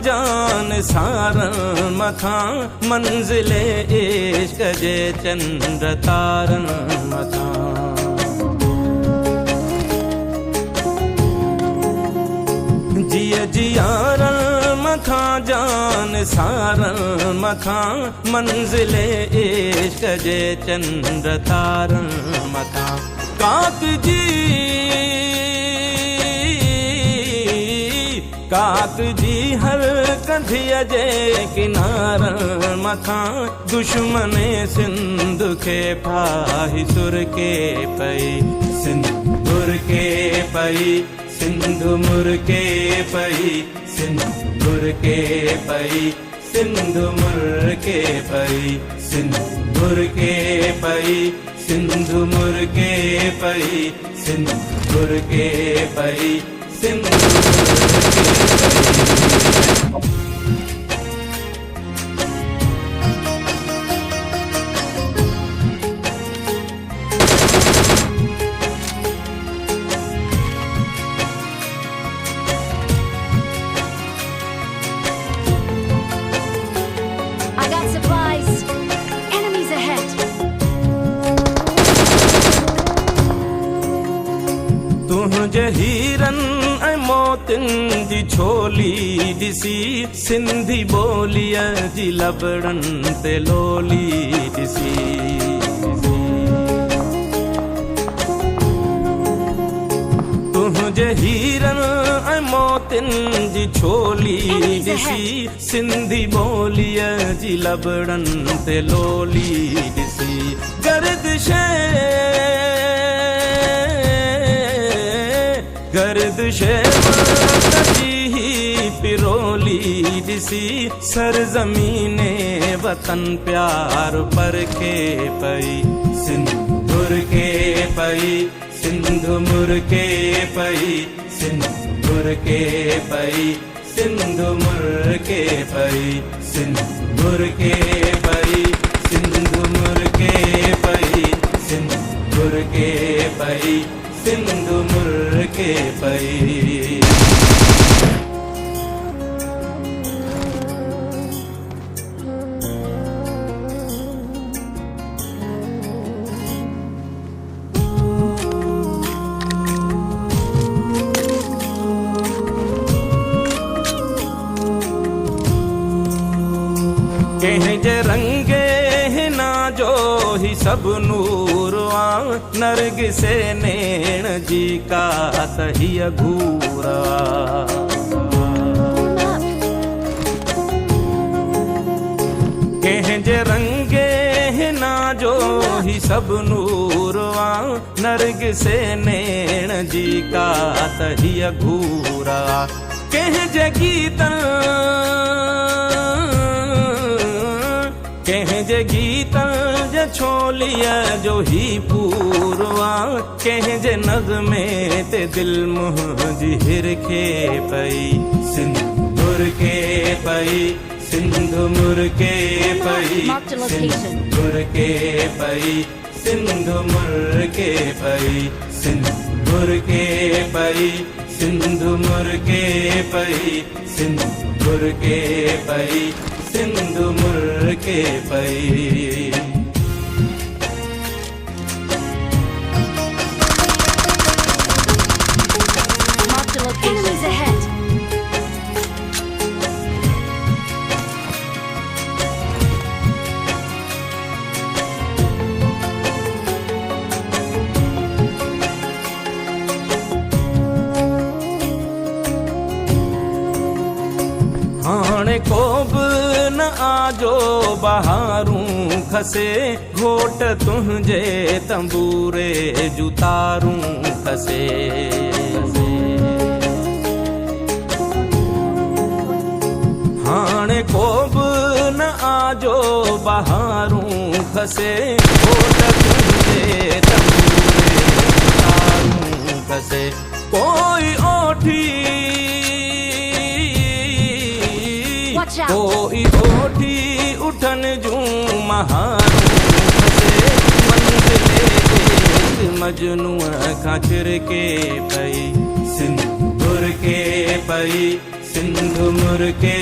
जान सारन मथां मंजिले इश्क जे चंद्र तारन मथां। जिय जियारन मथां जान सारन मथां मंजिले इश्क जे चंद्र तारन मथां। काक जी हर कंधिया जे किनारन मथां दुश्मने सिंध के फाही सुर के पई सिंदूर के पई सिंधु मुर के पई सिंदूर के पई सिंधु मुर के पई सिंदूर के पई सिंधु मुर के पई सिंदूर के पई सिंधु मुर के पई। I got supplies. Enemies ahead. तुझे हीरन ऐं मोतिन जी छोली दिसी सिंधी बोलिया जी लबड़न ते लोली दिसी। तुझे हीरन ऐं मोतिन जी छोली दिसी सिंधी बोलिया जी लबड़न ते लोली दिसी। गर्दिशे जी पिरोली दिसी सरजमीने वतन प्यार पर के पई सिंदूर के पई सिंधु मुर के पई सिंदूर के पई सिंधु मुर के पई सिंदूर के पई सिंधु मुर के पई सिंदूर के पई सिंधु मुर के पई। कहीं जे रंगे हिना जो ही सब नूर नरग से नैण जी का तही घूरा। कहीं जे रंगे हिना जो ही सब नूर नरग से नैण जी का तही घूरा। कहीं जे गीतन कहीं जे गीतन जे छोलिया जो ही पूरवा। कहीं जे नज़्मे ते दिल मुझी हिर के पई सिंदूर के पई सिंधु मुर के पई सिंदूर के पई सिंधु मुर के पई सिंदूर के पई सिंधु मुर के पई सिंदूर के पई सिंधु मुर के पई। Enemies ahead. हाणे को न आजो बहारूं खसे घोट तुझे तंबूरे जुतारूं खसे। हाणे को न आजो बहारूं खसे घोट तुझे तंबूरे जुतारूं खसे। कोई ओठी कोई ओठी उठन जूं महारूं खसे। मंजिले एक मजनू खां चिर के पई सिंदूर के पई सिंधु मुर्के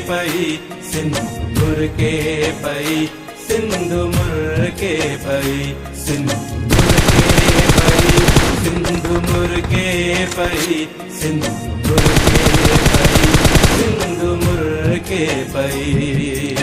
पई, सिंधु मुर्के पई, सिंधु मुर्के पई, सिंधु मुर्के पई, सिंधु मुर्के पई, सिंधु मुर्के पई, सिंधु मुर्के पई।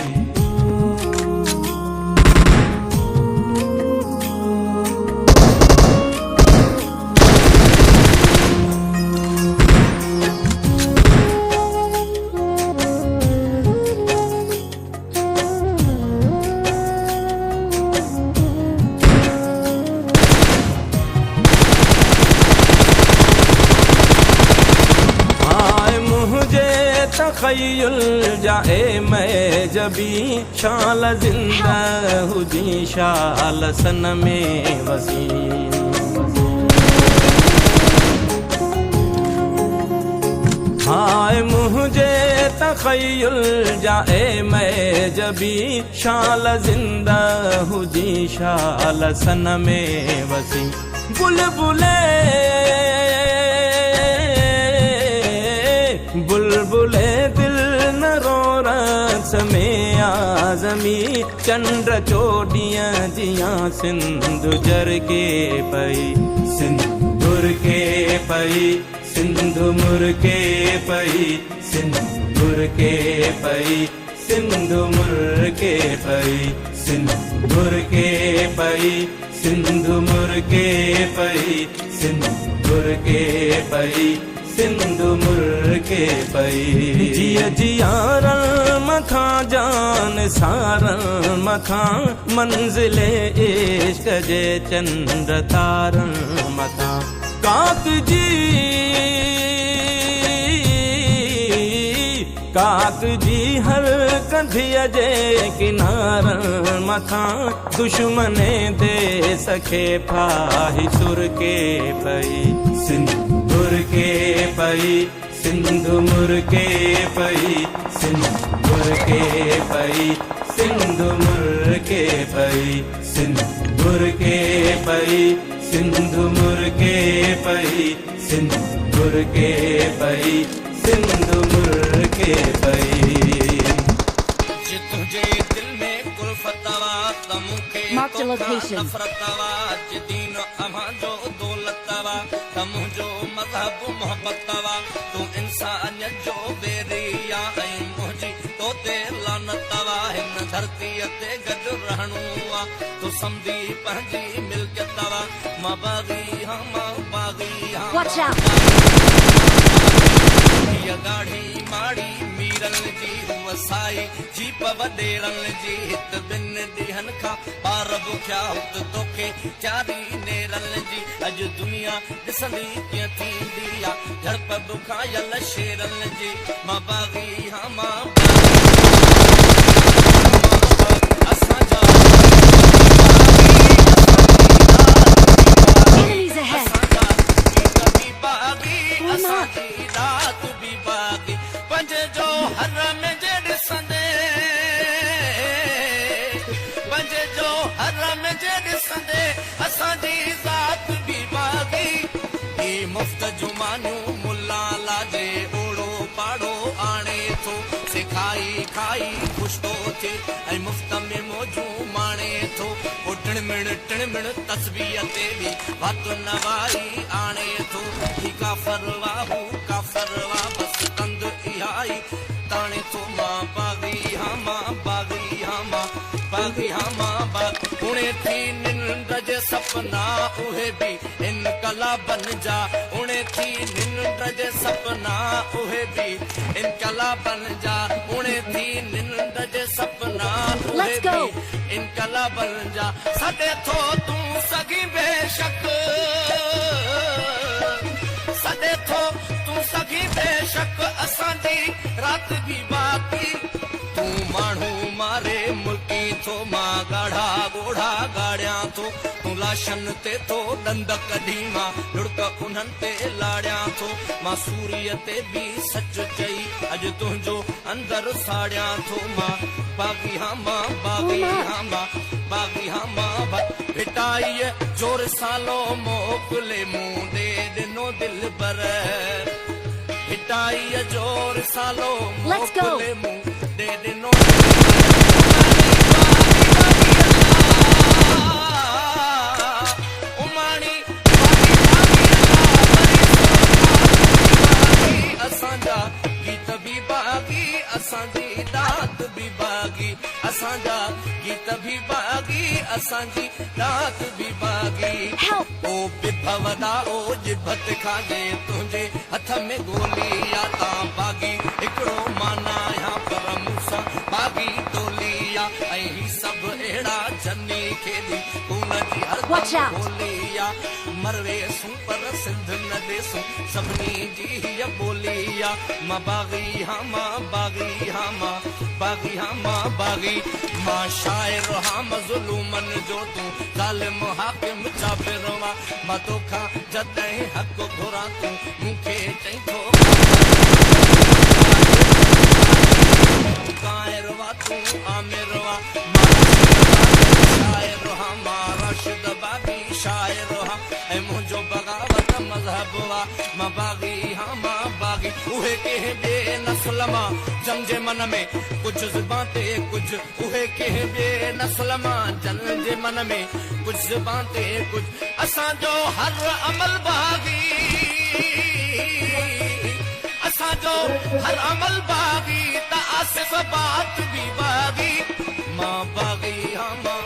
तख़य्युल जाए मैं जबी शाल जिंदा हुजी शाल सन में वसी। हाय मुझे तख़य्युल जाए मैं जबी शाल जिंदा हुजी शाल सन में वसी। बुलबुले बुलबुले दिल न रो रक्स में आज़मी चंद्र चोटियां जिया सिंधु जर के पई, सिंदूर के पई, सिंधु मुर्के पई, सिंदूर के पई, सिंधु मुर्के पई, सिंदूर के पई, सिंधु मुर्के पई, सिंदूर के पई, सिंधु मुर्के पई। जिया जियारन मथा जान सारन मथा मंजिले इश्क जे चंद्र तारन मथा। काक जी हर कंधिया जे किनारन मथा दुश्मने दे सखे फाही सुर के पई, सिंदूर के पई, सिंधु मुर्के पई, सिंदूर के पई, सिंधु मुर्के पई, सिंदूर के पई, सिंधु मुर्के पई, सिंदूर के पई, सिंधु मुर्के पई। तुझे दिल में कुल्फतवा तमुखे Marked a location. नफरतवा दीन अमा जो दौलतवा तमुजो मजहब मोहब्बतवा तू इंसानियत जो बेरिया ऐ मुझी तो ते लानतवा हिन धरती ते गड रहणुआ तू समझी पंहिंजी मिल्कियतवा मां बागी हां Watch out. गाढ़ी माड़ी मीरल जी वसाई जीप वडेरल जी हित बिन दिहन खां पार बुख्या हुत तोखे चारी नेरल जी। अॼु दुनिया ॾिसंदी कीअं थींदी आ झड़प बुखायल शेरल जी। मां बागी हां मां असांजा Enemies ahead. कभी बागी असांजी रात बि बागी पंज जो हर में जे ॾिसंदे पंज जो हर में जे ॾिसंदे असांजी ज़ात बि बागी। ही मुफ़्त जुमानियूं मुला लाजे ओड़ो पाड़ो आणे थो सिखाई खाई ख़ुशि थो थिए ऐं मुफ़्त में मौजूं माणे थो। टिणमिण तस्बीह ते बि वात नवाई आणे थो। ही काफ़र वाहू काफ़र वाह बसि कंद इहाई ताणे थो। मां बागी हां मां बागी हां मां बागी हां मां बाग उणे थी निंड जे सपना उहे बि इनकलाबन जा उणे थी निंड जे सपना उहे बि इनकलाबन जा उणे थी निंड जे सपना उहे बि इनकलाबन जा। सॾे थो तूं सगी बेशक सॾे थो तूं सगी बेशक असांजी रात बि बाकी। तूं माण्हू मारे मुल्की थो मां ॻाढ़ा ॻोढ़ा ॻाढ़ियां थो तूं लाशन ते थो ॾंद कढी मां लुड़क उन्हनि ते लाड़ियां थो। मां सूरीअ ते बि सच चई अॼु तुंहिंजो अंदर साड़ियां थो। मां बागी हां मां बागी हां मां बागी हां मां भिटाईअ जोर सालो मोकिले मूं ॾे ॾिनो दिल पर हिटाई जोर सालो Let's go. मोकले मुंह दे दिनो उमानी असांजा गीत भी बागी असांजी दात भी बागी असांजा गीत भी बागी असांजी दात भी बागी Help! ओ बिभवदा ओ जिभत खाजे तुंहिंजे हथ में गोली या तां बागी हिकिड़ो माना या पर मूंसां बागी टोली या ऐं ही सभु अहिड़ा जनी खेॾी खून जी Watch हर out. गोली या मरवे सूं पर सिंध न ॾेसूं सभिनी जी हीअ ॿोली या मां बागी हा मां बागी हा मां बागी हा मां बागी मां शाइर हा मज़लूमन जो तूं ज़ालिम हाकिम चाबिर वा मां तोखां जॾहिं हक़ घुरां तूं मूंखे चई थो कायर वा तूं आमिर वा शाइर हा मां राशिद बागी शाइर हा ऐं मुंहिंजो बग़ावत मज़हब वा मां बागी हा मां बागी उहे कंहिं ॿिए नस्ल मां जंहिंजे मन में कुझु ज़ुबान ते कुझु उहे कंहिं ॿिए नस्ल मां जंहिंजे मन में कुझु ज़ुबान ते कुझु असांजो हर अमल बागी असांजो हर अमल बागी त आसिफ़ बात बि बागी मां बागी हा मां